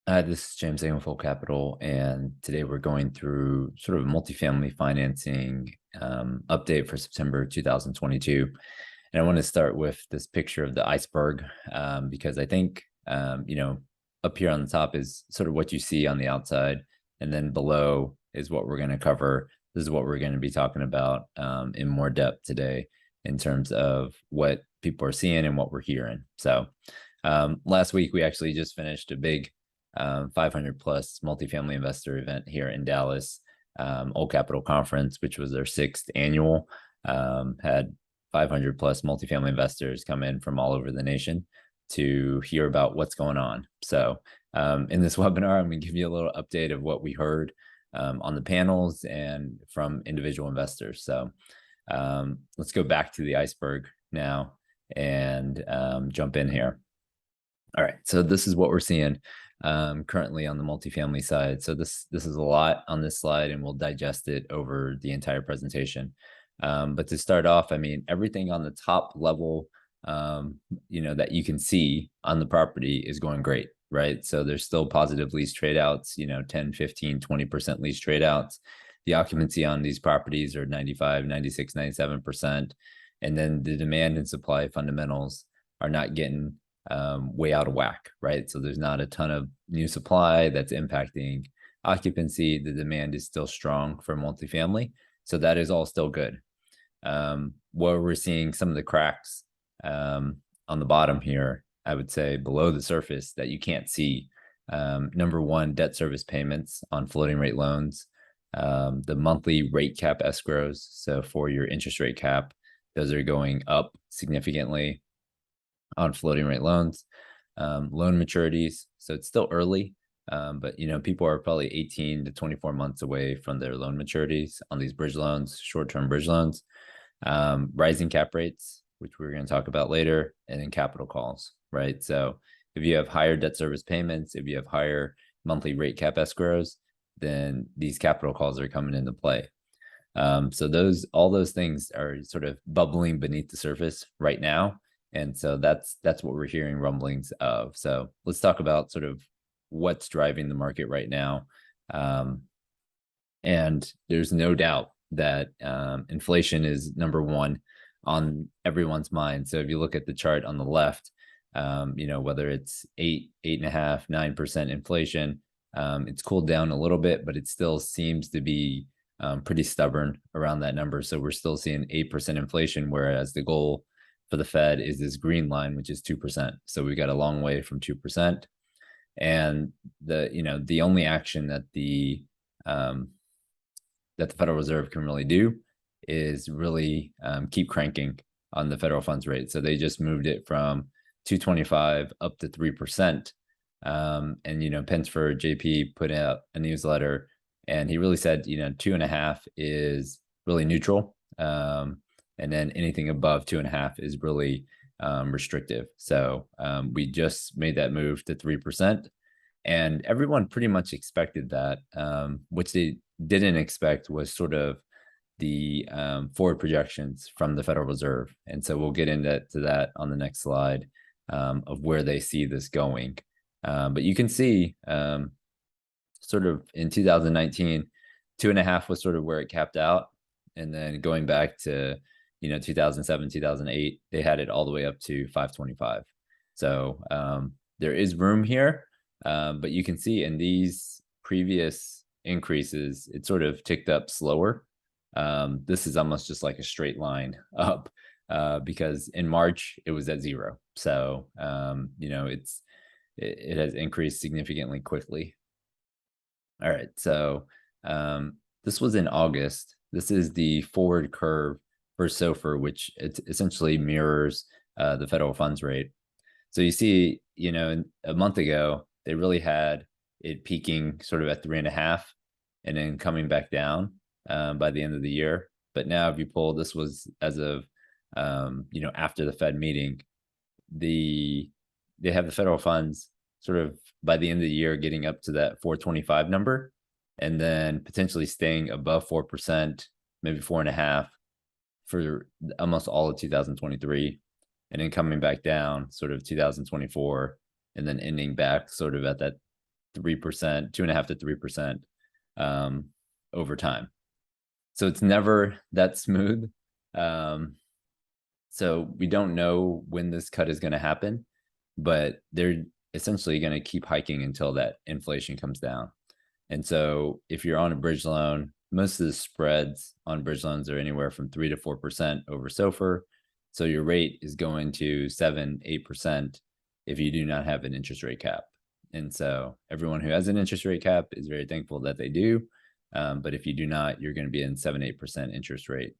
This is James Eng of Old Capital, and today we're going through sort of multifamily financing update for September 2022. And I want to start with this picture of the iceberg because I think, up here on the top is sort of what you see on the outside, and then below is what we're going to cover. This is what we're going to be talking about in more depth today in terms of what people are seeing and what we're hearing. So last week, we actually just finished a big 500 plus multifamily investor event here in Dallas, Old Capital Conference, which was their 6th annual. Had 500 plus multifamily investors come in from all over the nation to hear about what's going on. So in this webinar, I'm going to give you a little update of what we heard on the panels and from individual investors. So let's go back to the iceberg now and jump in here. All right, so this is what we're seeing currently on the multifamily side. So this is a lot on this slide, and we'll digest it over the entire presentation. But to start off, I mean, everything on the top level, that you can see on the property is going great, right? So there's still positive lease trade outs, 10, 15, 20% lease trade outs. The occupancy on these properties are 95, 96, 97%. And then the demand and supply fundamentals are not getting way out of whack, right? So there's not a ton of new supply that's impacting occupancy. The demand is still strong for multifamily. So that is all still good. Where we're seeing some of the cracks on the bottom here, I would say below the surface that you can't see. Number one, debt service payments on floating rate loans, the monthly rate cap escrows. So for your interest rate cap, those are going up significantly on floating rate loans, loan maturities. So it's still early, but people are probably 18 to 24 months away from their loan maturities on these bridge loans, short-term bridge loans, rising cap rates, which we're going to talk about later, and then capital calls, right? So if you have higher debt service payments, if you have higher monthly rate cap escrows, then these capital calls are coming into play. So all those things are sort of bubbling beneath the surface right now. And so that's what we're hearing rumblings of. So let's talk about sort of what's driving the market right now. And there's no doubt that inflation is number one on everyone's mind. So if you look at the chart on the left, whether it's 8.5, 9% inflation, it's cooled down a little bit, but it still seems to be pretty stubborn around that number. So we're still seeing 8% inflation, whereas the goal for the Fed is this green line, which is 2%. So we got a long way from 2%. And the only action that the Federal Reserve can really do is really keep cranking on the federal funds rate. So they just moved it from 225 up to 3%. And Pensford JP put out a newsletter, and he really said 2.5 is really neutral. And then anything above 2.5 is really restrictive. So we just made that move to 3%. And everyone pretty much expected that. Which they didn't expect was sort of the forward projections from the Federal Reserve. And so we'll get into that on the next slide of where they see this going. But you can see sort of in 2019, 2.5 was sort of where it capped out. And then going back to 2007, 2008, they had it all the way up to 525. So there is room here, but you can see in these previous increases, it sort of ticked up slower. This is almost just like a straight line up because in March it was at 0. So it has increased significantly quickly. All right, so this was in August. This is the forward curve for SOFR, which it essentially mirrors the federal funds rate. So you see, a month ago, they really had it peaking sort of at 3.5 and then coming back down by the end of the year. But now if you pull, this was as of, after the Fed meeting, they have the federal funds sort of by the end of the year getting up to that 425 number, and then potentially staying above 4%, maybe 4.5 for almost all of 2023, and then coming back down sort of 2024, and then ending back sort of at that 3%, 2.5 to 3% over time. So it's never that smooth. So we don't know when this cut is going to happen, but they're essentially going to keep hiking until that inflation comes down. And so if you're on a bridge loan, most of the spreads on bridge loans are anywhere from 3 to 4% over SOFR. So your rate is going to 7, 8% if you do not have an interest rate cap. And so everyone who has an interest rate cap is very thankful that they do. But if you do not, you're going to be in 7, 8% interest rate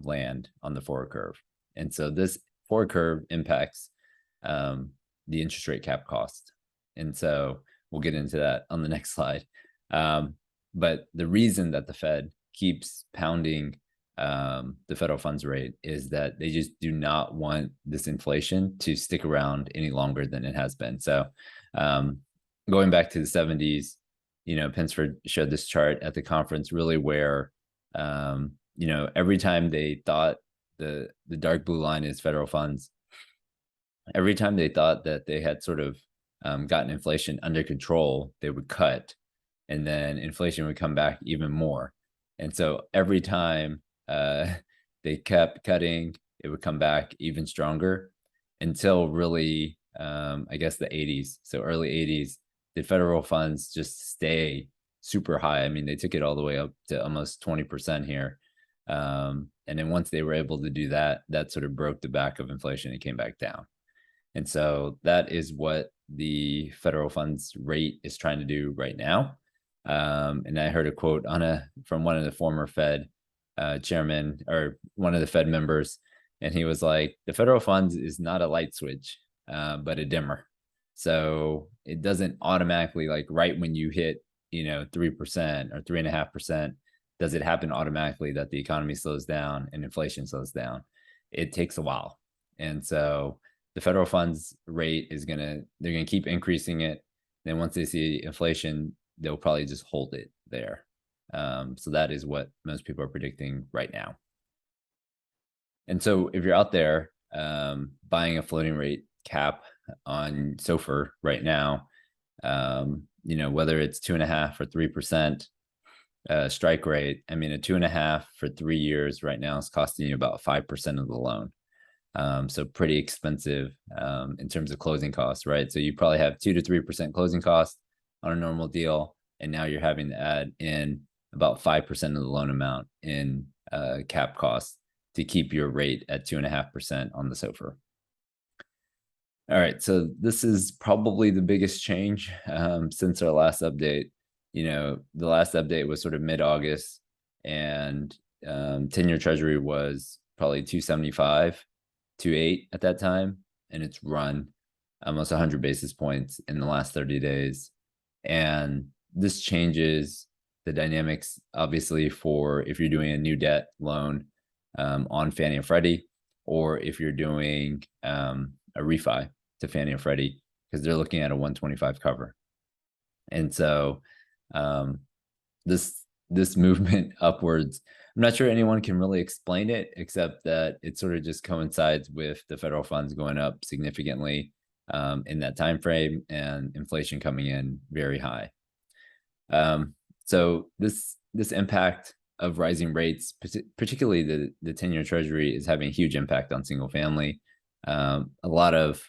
land on the forward curve. And so this forward curve impacts the interest rate cap cost. And so we'll get into that on the next slide. But the reason that the Fed keeps pounding the federal funds rate is that they just do not want this inflation to stick around any longer than it has been. So going back to the 70s, Pensford showed this chart at the conference, really where, every time they thought the dark blue line is federal funds, every time they thought that they had sort of gotten inflation under control, they would cut, and then inflation would come back even more. And so every time they kept cutting, it would come back even stronger until really, I guess, the 80s. So early 80s, the federal funds just stay super high. I mean, they took it all the way up to almost 20% here. And then once they were able to do that, that sort of broke the back of inflation and came back down. And so that is what the federal funds rate is trying to do right now. And I heard a quote from one of the former Fed chairman, or one of the Fed members, and he was like, the federal funds is not a light switch, but a dimmer. So it doesn't automatically, like right when you hit 3% or 3.5%, does it happen automatically that the economy slows down and inflation slows down? It takes a while. And so the federal funds rate they're gonna keep increasing it. Then once they see inflation, they'll probably just hold it there. So that is what most people are predicting right now. And so if you're out there buying a floating rate cap on SOFR right now, whether it's 2.5 or 3% strike rate, I mean, a 2.5 for 3 years right now is costing you about 5% of the loan. So pretty expensive in terms of closing costs, right? So you probably have 2 to 3% closing costs on a normal deal, and now you're having to add in about 5% of the loan amount in cap costs to keep your rate at 2.5% on the SOFR. All right, so this is probably the biggest change since our last update. The last update was sort of mid-August, and 10-year Treasury was probably 275, 2.8 at that time, and it's run almost 100 basis points in the last 30 days. And this changes the dynamics, obviously, for if you're doing a new debt loan on Fannie and Freddie, or if you're doing a refi to Fannie and Freddie, because they're looking at a 125 cover. And so this movement upwards, I'm not sure anyone can really explain it, except that it sort of just coincides with the federal funds going up significantly in that time frame and inflation coming in very high. So this impact of rising rates, particularly the 10-year Treasury, is having a huge impact on single family. A lot of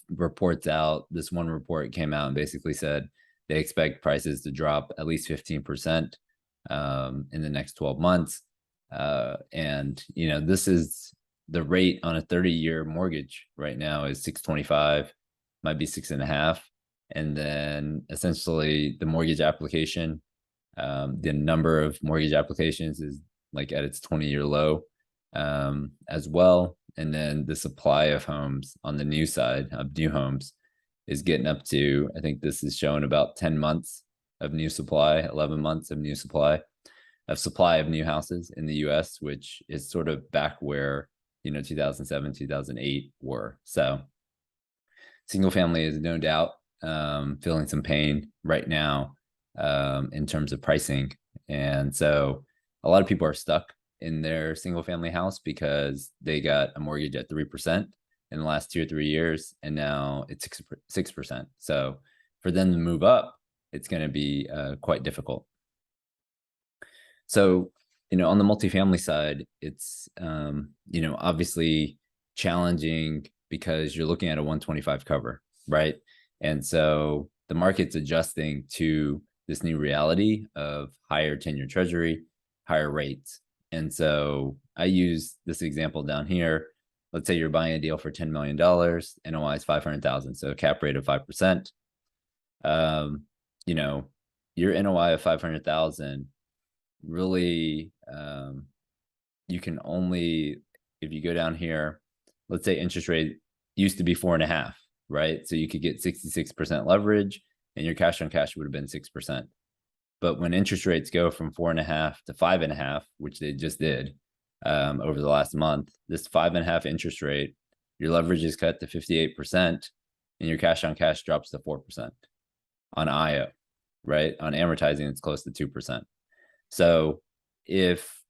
reports out. This one report came out and basically said they expect prices to drop at least 15% in the next 12 months. And this is the rate on a 30-year mortgage right now is 6.25, might be 6.5. And then essentially the mortgage application, the number of mortgage applications is like at its 20-year low as well. And then the supply of homes on the new side of new homes is getting up to, I think this is showing about 10 months of new supply, 11 months of new supply of new houses in the US, which is sort of back where 2007, 2008 were. So single family is no doubt feeling some pain right now in terms of pricing. And so a lot of people are stuck in their single family house because they got a mortgage at 3% in the last 2 or 3 years, and now it's 6%. So For them to move up, it's going to be quite difficult. So, on the multifamily side, it's, obviously challenging because you're looking at a 125 cover, right? And so the market's adjusting to this new reality of higher 10-year treasury, higher rates. And so I use this example down here. Let's say you're buying a deal for $10 million, NOI is 500,000, so a cap rate of 5%. Your NOI of 500,000 really, you can only, if you go down here, let's say interest rate used to be 4.5, right? So you could get 66% leverage and your cash on cash would have been 6%. But when interest rates go from 4.5 to 5.5, which they just did over the last month, this 5.5 interest rate, your leverage is cut to 58% and your cash on cash drops to 4% on IO, right? On amortizing, it's close to 2%. So if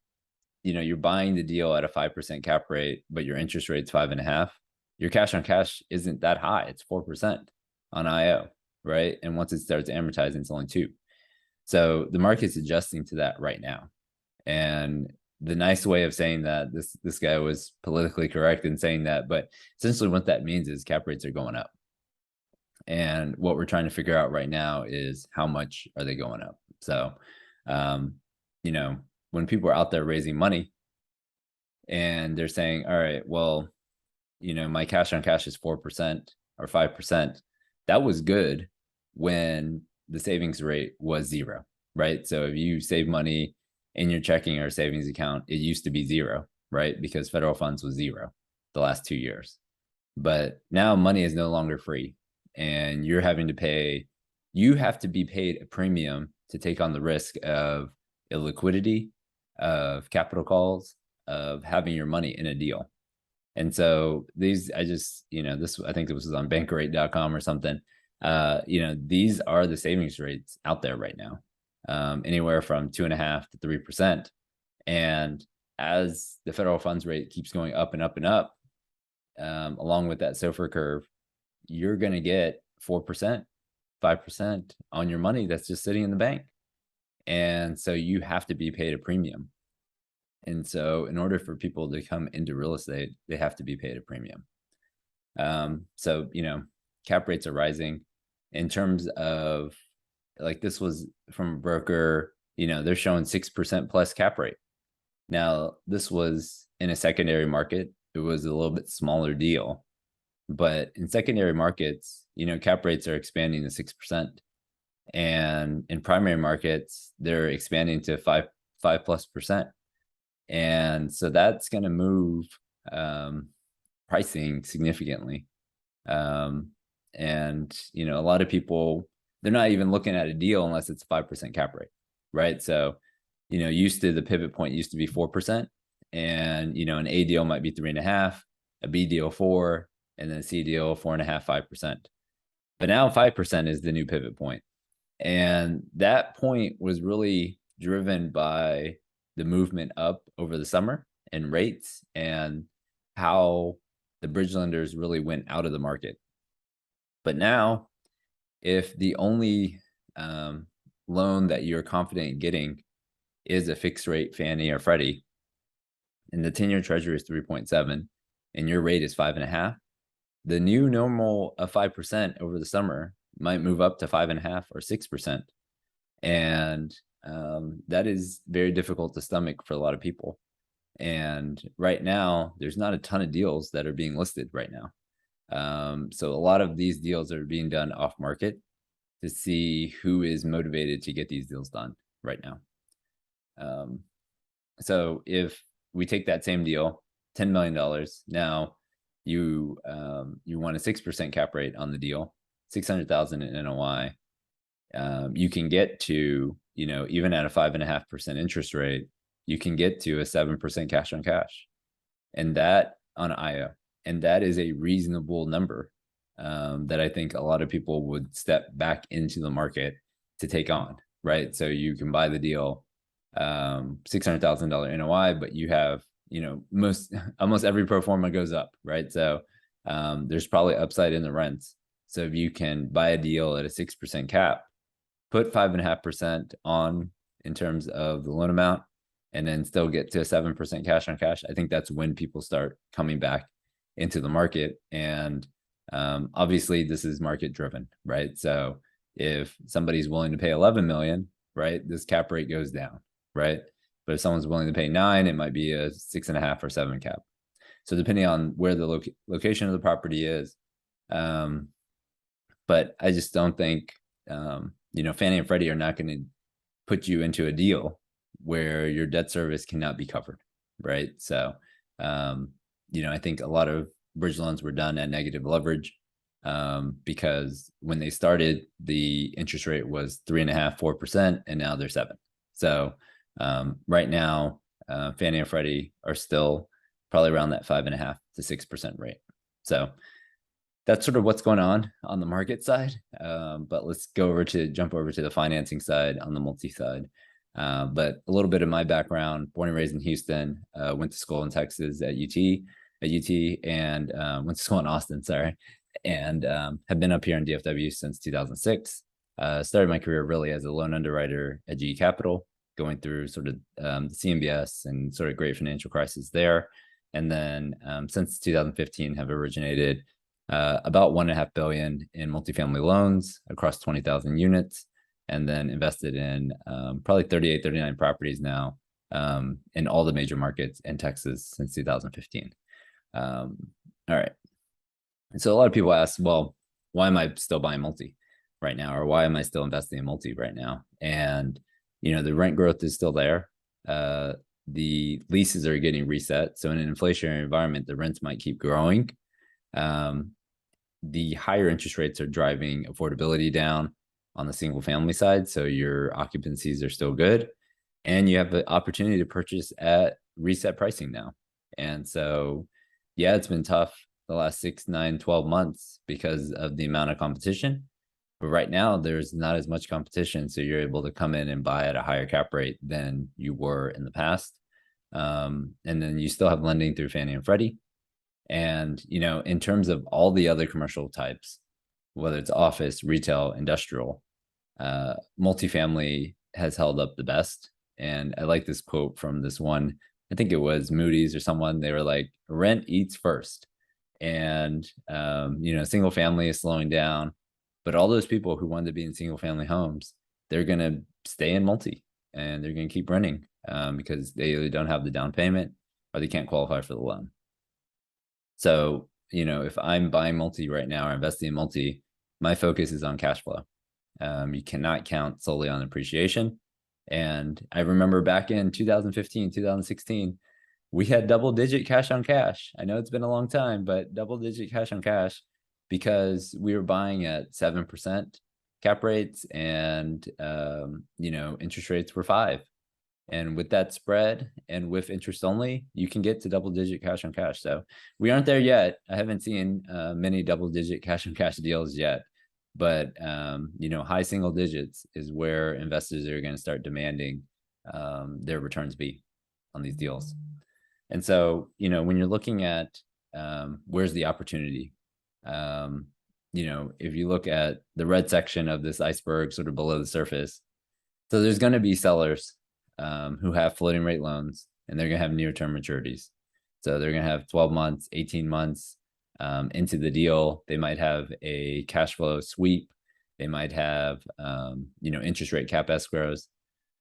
you're buying the deal at a 5% cap rate, but your interest rate's 5.5, your cash on cash isn't that high. It's 4% on IO, right? And once it starts amortizing, it's only 2. So the market's adjusting to that right now. And the nice way of saying that, this guy was politically correct in saying that, but essentially what that means is cap rates are going up. And what we're trying to figure out right now is how much are they going up? So, when people are out there raising money and they're saying, all right, well, my cash on cash is 4% or 5%. That was good when the savings rate was 0, right? So if you save money in your checking or savings account, it used to be 0, right? Because federal funds was 0 the last 2 years. But now money is no longer free and you have to be paid a premium to take on the risk of illiquidity, of capital calls, of having your money in a deal. And so these, I think it was on bankrate.com or something. These are the savings rates out there right now, anywhere from 2.5 to 3%. And as the federal funds rate keeps going up and up and up, along with that SOFR curve, you're going to get 4%, 5% on your money that's just sitting in the bank. And so you have to be paid a premium. And so in order for people to come into real estate, they have to be paid a premium. So, cap rates are rising in terms of, like, this was from a broker, they're showing 6% plus cap rate. Now, this was in a secondary market. It was a little bit smaller deal, but in secondary markets, cap rates are expanding to 6%. And in primary markets, they're expanding to 5+%. And so that's going to move pricing significantly. And, a lot of people, they're not even looking at a deal unless it's 5% cap rate, right? So, the pivot point used to be 4%. And, an A deal might be 3.5, a B deal 4, and then a C deal 4.5, 5%. But now 5% is the new pivot point. And that point was really driven by the movement up over the summer and rates and how the bridge lenders really went out of the market. But now, if the only loan that you're confident in getting is a fixed rate Fannie or Freddie, and the 10-year treasury is 3.7 and your rate is 5.5, the new normal of 5% over the summer might move up to 5.5 or 6%. And that is very difficult to stomach for a lot of people. And right now, there's not a ton of deals that are being listed right now. So a lot of these deals are being done off market to see who is motivated to get these deals done right now. So if we take that same deal, $10 million, now you want a 6% cap rate on the deal, 600,000 in NOI. You can get to, even at a 5.5% interest rate, you can get to a 7% cash on cash, and that on IO. And that is a reasonable number that I think a lot of people would step back into the market to take on, right? So you can buy the deal, $600,000 NOI, but you have, almost every pro forma goes up, right? So there's probably upside in the rents. So if you can buy a deal at a 6% cap, put 5.5% on in terms of the loan amount, and then still get to a 7% cash on cash, I think that's when people start coming back into the market. And obviously this is market driven, right? So if somebody's willing to pay 11 million, right, this cap rate goes down, right? But if someone's willing to pay 9, it might be a 6.5 or 7 cap. So depending on where the location of the property is. But I just don't think, Fannie and Freddie are not going to put you into a deal where your debt service cannot be covered, right? So, I think a lot of bridge loans were done at negative leverage because when they started, the interest rate was 3.5%, 4%, and now they're 7%. So right now, Fannie and Freddie are still probably around that 5.5 to 6% rate. So that's sort of what's going on the market side. But let's jump over to the financing side on the multi side. But a little bit of my background: born and raised in Houston, went to school in Texas at UT, and went to school in Austin, sorry, and have been up here in DFW since 2006. Started my career really as a loan underwriter at GE Capital, going through sort of the CMBS and sort of great financial crisis there. And then since 2015 have originated about $1.5 billion in multifamily loans across 20,000 units, and then invested in probably 38, 39 properties now in all the major markets in Texas since 2015. All right. And so a lot of people ask, well, why am I still buying multi right now? Or why am I still investing in multi right now? And, the rent growth is still there. The leases are getting reset. So in an inflationary environment, the rents might keep growing. The higher interest rates are driving affordability down on the single family side. So your occupancies are still good. And you have the opportunity to purchase at reset pricing now. And so, yeah, it's been tough the last 6, 9, 12 months because of the amount of competition. But right now, there's not as much competition. So you're able to come in and buy at a higher cap rate than you were in the past. And then you still have lending through Fannie and Freddie. And, in terms of all the other commercial types, whether it's office, retail, industrial, multifamily has held up the best. And I like this quote from this one, I think it was Moody's or someone. They were like, rent eats first. And, single family is slowing down. But all those people who wanted to be in single family homes, they're going to stay in multi and they're going to keep renting because they either don't have the down payment or they can't qualify for the loan. So, if I'm buying multi right now or investing in multi, my focus is on cash flow. You cannot count solely on appreciation. And I remember back in 2015, 2016, we had double-digit cash on cash. I know it's been a long time, but double-digit cash on cash because we were buying at 7% cap rates and, interest rates were 5%. And with that spread and with interest only, you can get to double-digit cash on cash. So we aren't there yet. I haven't seen many double-digit cash on cash deals yet. But, high single digits is where investors are going to start demanding their returns be on these deals. And so, when you're looking at where's the opportunity, if you look at the red section of this iceberg sort of below the surface, so there's going to be sellers who have floating rate loans and they're going to have near-term maturities. So they're going to have 12 months, 18 months into the deal. They might have a cash flow sweep. They might have, interest rate cap escrows.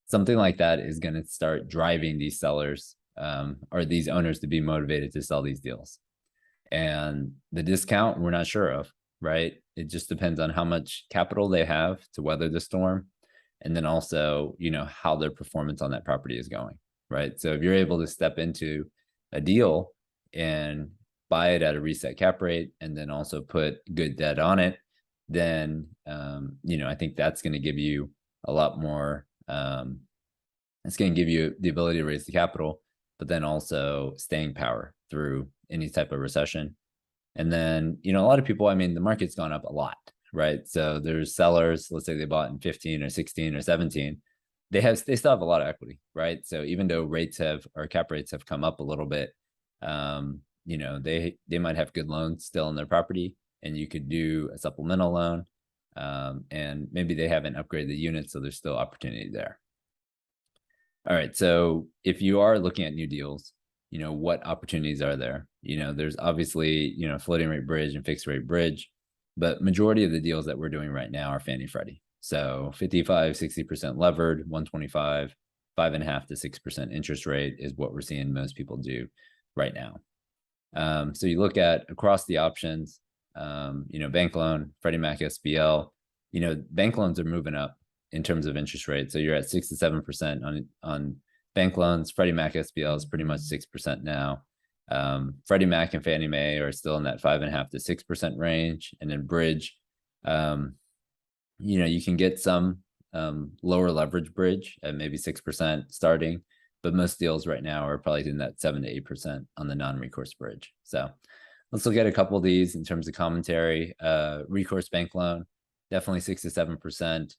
Something like that is going to start driving these sellers or these owners to be motivated to sell these deals. And the discount, we're not sure of, right? It just depends on how much capital they have to weather the storm. And then also, how their performance on that property is going, right? So if you're able to step into a deal and buy it at a reset cap rate and then also put good debt on it, then, I think that's going to give you a lot more. It's going to give you the ability to raise the capital, but then also staying power through any type of recession. And then, a lot of people, the market's gone up a lot, right? So there's sellers, let's say they bought in 15 or 16 or 17, they still have a lot of equity, right? So even though cap rates have come up a little bit, they might have good loans still in their property and you could do a supplemental loan. And maybe they haven't upgraded the unit, so there's still opportunity there. All right, so if you are looking at new deals, what opportunities are there? There's obviously, floating rate bridge and fixed rate bridge, but majority of the deals that we're doing right now are Fannie Freddie. So 55, 60% levered, 125, 5.5 to 6% interest rate is what we're seeing most people do right now. So you look at across the options, bank loan, Freddie Mac SBL, bank loans are moving up in terms of interest rate. So you're at 6 to 7% on bank loans. Freddie Mac SBL is pretty much 6% now. Freddie Mac and Fannie Mae are still in that 5.5 to 6% range. And then bridge, you can get some lower leverage bridge at maybe 6% starting, but most deals right now are probably in that 7 to 8% on the non-recourse bridge. So let's look at a couple of these in terms of commentary. Recourse bank loan, definitely 6 to 7%.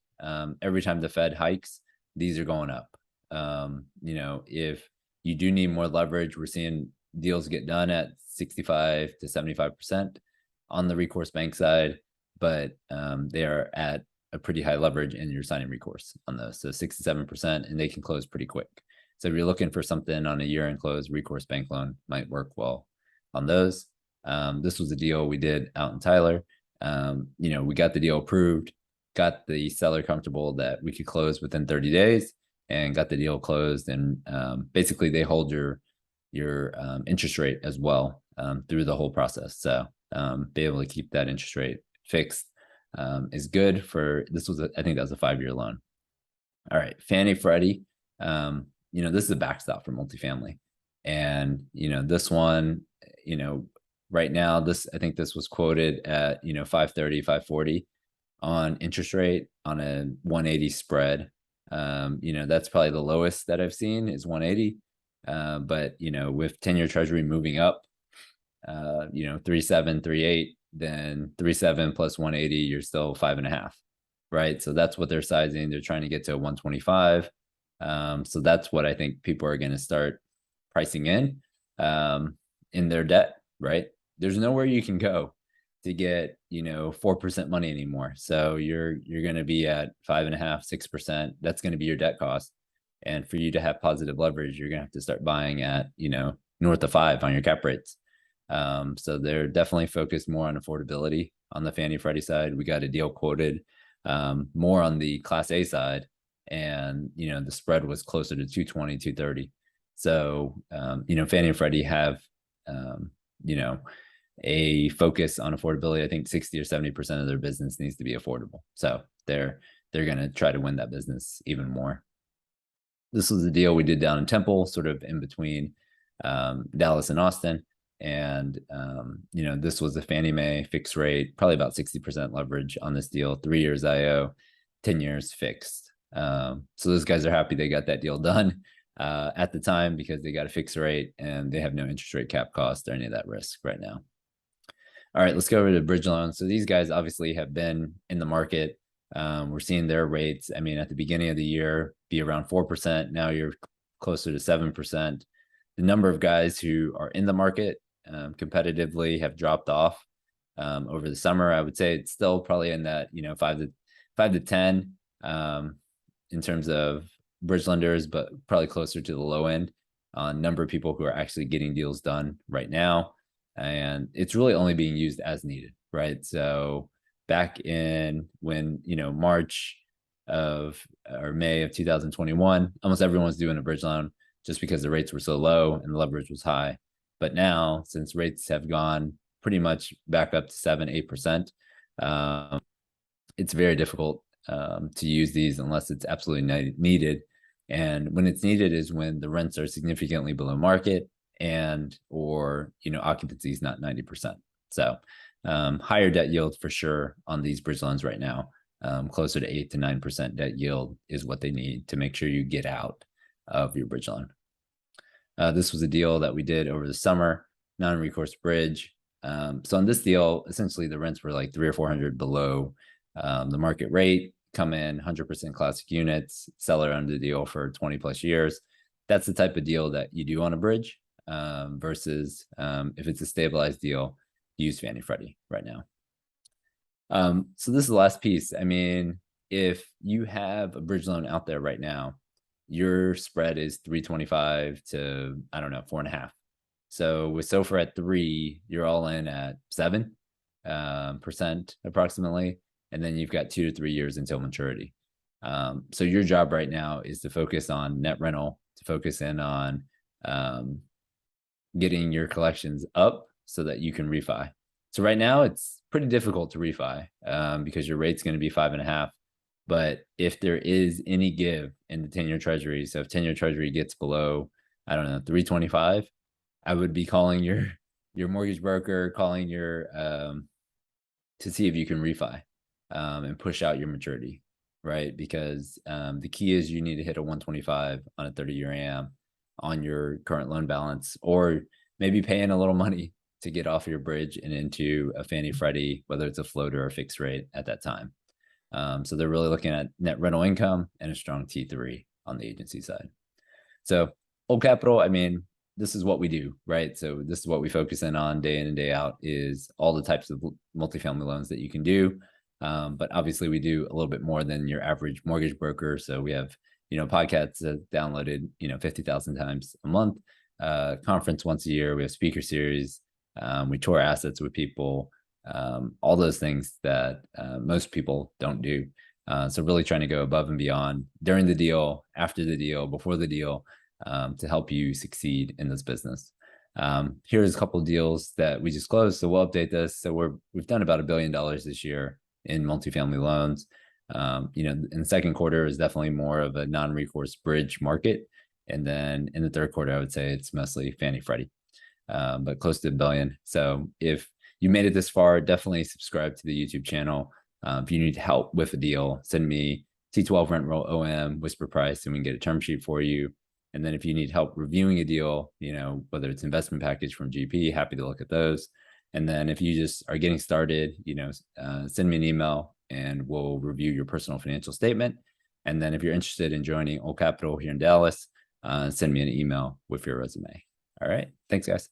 Every time the Fed hikes, these are going up. If you do need more leverage, we're seeing deals get done at 65 to 75% on the recourse bank side, but they are at a pretty high leverage and you're signing recourse on those. So 6 to 7%, and they can close pretty quick. So if you're looking for something on a year-end close, recourse bank loan might work well on those. This was a deal we did out in Tyler. We got the deal approved, got the seller comfortable that we could close within 30 days and got the deal closed. And basically they hold your interest rate as well through the whole process. So be able to keep that interest rate fixed is good for, I think that was a 5-year loan. All right, Fannie Freddie, this is a backstop for multifamily. And, this one, right now, I think this was quoted at, 530, 540 on interest rate on a 180 spread. That's probably the lowest that I've seen is 180. But, with 10-year treasury moving up, 3.7, 3.8, then 3.7 plus 180, you're still 5.5, right? So that's what they're sizing. They're trying to get to 125. So that's what I think people are going to start pricing in their debt, right? There's nowhere you can go to get 4% money anymore. So you're going to be at 5.5, 6%. That's going to be your debt cost. And for you to have positive leverage, you're going to have to start buying at north of 5 on your cap rates. So they're definitely focused more on affordability on the Fannie Freddie side. We got a deal quoted more on the Class A side, and the spread was closer to 220, 230. So Fannie and Freddie have a focus on affordability. I think 60 or 70% of their business needs to be affordable. So they're going to try to win that business even more. This was the deal we did down in Temple, sort of in between Dallas and Austin. And, this was a Fannie Mae fixed rate, probably about 60% leverage on this deal, 3 years IO, 10 years fixed. So those guys are happy they got that deal done at the time because they got a fixed rate and they have no interest rate cap cost or any of that risk right now. All right, let's go over to bridge loans. So these guys obviously have been in the market. We're seeing their rates, at the beginning of the year, be around 4%. Now you're closer to 7%. The number of guys who are in the market competitively have dropped off over the summer. I would say it's still probably in that 5 to 10 in terms of bridge lenders, but probably closer to the low end on number of people who are actually getting deals done right now. And it's really only being used as needed, right? So back in when March of or May of 2021, almost everyone was doing a bridge loan just because the rates were so low and the leverage was high. But now, since rates have gone pretty much back up to 7-8%, it's very difficult to use these unless it's absolutely needed. And when it's needed is when the rents are significantly below market and or occupancy is not 90%. So higher debt yield for sure on these bridge loans right now. Closer to 8 to 9% debt yield is what they need to make sure you get out of your bridge loan. This was a deal that we did over the summer, non-recourse bridge. So on this deal, essentially the rents were like 300 or 400 below the market rate, come in 100% classic units, seller under the deal for 20 plus years. That's the type of deal that you do on a bridge versus if it's a stabilized deal, use Fannie Freddie right now. So this is the last piece. I mean, if you have a bridge loan out there right now, your spread is 325 to, I don't know, 4.5. So with SOFR at 3, you're all in at 7% approximately. And then you've got 2 to 3 years until maturity. So your job right now is to focus on net rental, to focus in on getting your collections up so that you can refi. So right now it's pretty difficult to refi because your rate's going to be 5.5. But if there is any give in the 10-year treasury, so if 10-year treasury gets below, I don't know, 325, I would be calling your mortgage broker, calling your to see if you can refi and push out your maturity, right? Because the key is you need to hit a 125 on a 30-year AM on your current loan balance, or maybe paying a little money to get off your bridge and into a Fannie Freddie, whether it's a floater or fixed rate at that time. So they're really looking at net rental income and a strong T3 on the agency side. So Old Capital, I mean, this is what we do, right? So this is what we focus in on day in and day out, is all the types of multifamily loans that you can do. But obviously we do a little bit more than your average mortgage broker. So we have, podcasts downloaded, 50,000 times a month, conference once a year. We have speaker series. We tour assets with people, all those things that most people don't do. So really trying to go above and beyond during the deal, after the deal, before the deal, to help you succeed in this business. Here's a couple of deals that we just closed, so we'll update this. So we've done about $1 billion this year in multifamily loans. In the second quarter is definitely more of a non-recourse bridge market, and then in the third quarter, I would say it's mostly Fannie Freddie, but close to $1 billion. So if you made it this far, definitely subscribe to the YouTube channel. If you need help with a deal, send me T12 rent roll OM whisper price, and we can get a term sheet for you. And then if you need help reviewing a deal, whether it's investment package from GP, happy to look at those. And then if you just are getting started, send me an email and we'll review your personal financial statement. And then if you're interested in joining Old Capital here in Dallas, send me an email with your resume. All right. Thanks, guys.